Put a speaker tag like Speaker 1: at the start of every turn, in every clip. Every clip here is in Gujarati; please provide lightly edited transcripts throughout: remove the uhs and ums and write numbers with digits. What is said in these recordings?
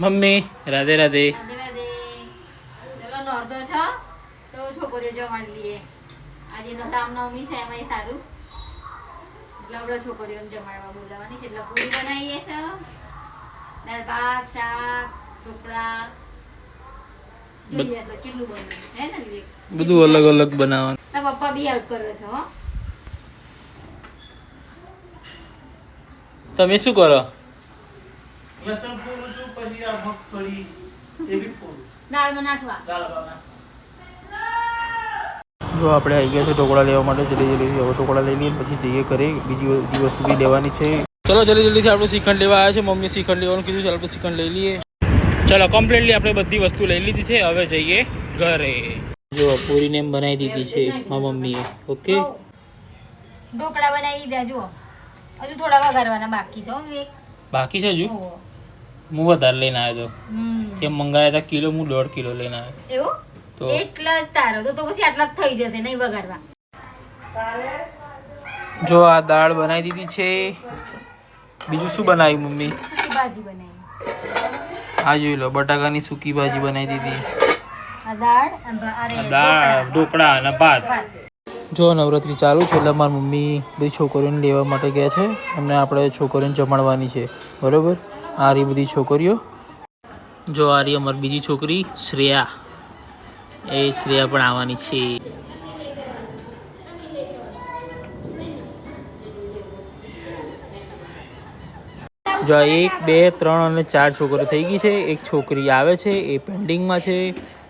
Speaker 1: મમ્મી રાધે રાધે.
Speaker 2: ચલો નોરતો છો તો છોકરીઓ જમાડી લઈએ. આજે તો રામનવમી છે એમાંય સારું એટલે આપણે છોકરીઓને જમાડવા બોલાવવાની છે. એટલે પૂરી બનાવીએ છે, દાળ ભાત, શાક, ઢોકળા જોઈએ છે કેટલું બને હે ને વિવેક?
Speaker 1: બધું અલગ અલગ બનાવવાનું.
Speaker 2: તારા પપ્પા બી હેલ્પ કરે છે હો.
Speaker 1: તમે શું કરો?
Speaker 3: લસણ પૂરું છું, પછી આ મગફળી એ બી પૂરું.
Speaker 2: દાળમાં નાખવા.
Speaker 1: જો આપણે આવી ગયા છે ઢોકળા લેવા માટે. જલ્દી હવે ઢોકળા લઈ લઈએ પછી જઈએ ઘરે. બીજી વસ્તુ બી લેવાની છે. ચલો જલ્દીથી આપણે શ્રીખંડ લેવા આવ્યા છે. મમ્મી શ્રીખંડ લેવાનું કીધું. ચાલો આપણે શ્રીખંડ લઈ લઈએ. ચલો કમ્પ્લીટલી આપણે બધી વસ્તુ લઈ લીધી છે. હવે જઈએ ઘરે. જો પૂરીને એમ બનાવી દીધી છે મારી મમ્મીએ. ઓકે
Speaker 2: ઢોકળા બનાવી દીધા. જુઓ હજુ થોડા વઘારવાના બાકી છે.
Speaker 1: બાકી છે હજુ. હું વધારે લઈને આવ્યો હતો. કેમ મંગાવ્યા હતા કિલો, હું 1.5 કિલો લઈને આવ્યો.
Speaker 2: એવું તો એટલા જ તારો તો પછી આટલા જ થઈ જશે નહીં વઘારવા.
Speaker 1: જો આ દાળ બનાવી દીધી છે. બીજું શું બનાવ્યું મમ્મી?
Speaker 2: સૂકી ભાજી બનાવી.
Speaker 1: આ જોઈ લો બટાકાની સૂકી ભાજી બનાવી દીધી.
Speaker 2: આ દાળ
Speaker 1: ઢોકળા અને ભાત. જો નવરાત્રી ચાલુ છે એટલે મારી મમ્મી બધી છોકરીઓને લેવા માટે ગયા છે. એમને આપણે છોકરીઓને જમાડવાની છે બરોબર. આ રહી બધી છોકરીઓ. જો આ રહી અમારી બીજી છોકરી શ્રેયા. એ શ્રેયા પણ આવવાની છે. જો 1 2 3 અને 4 છોકરીઓ થઈ ગઈ છે. એક છોકરી આવે છે એ પેન્ડિંગમાં છે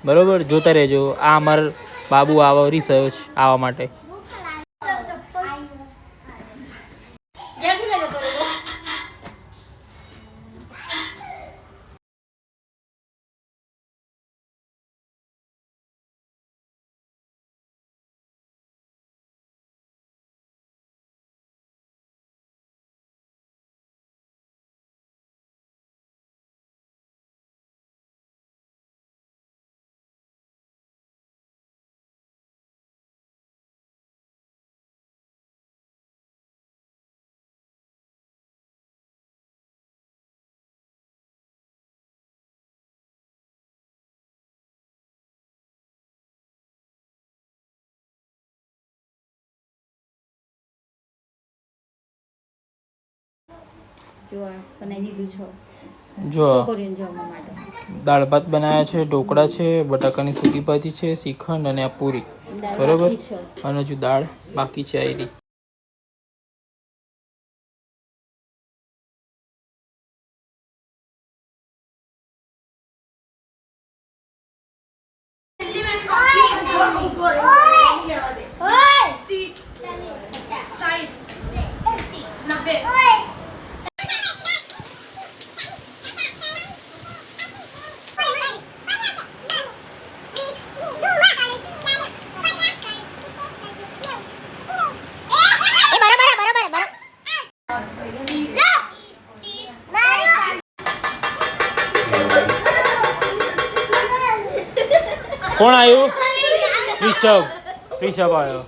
Speaker 1: બરોબર. જોતા રહેજો. આ અમાર બાબુ આવા રિસર્ચ આવવા માટે. જો દાળ ભાત બનાવ્યા છે, ઢોકળા છે, બટાકાની સૂકી ભાજી છે, શ્રીખંડ અને આ પૂરી બરોબર. અને હજુ દાળ બાકી છે. આવી કોણ આવ્યું? રિષભ આવ્યો.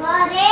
Speaker 4: ઘરે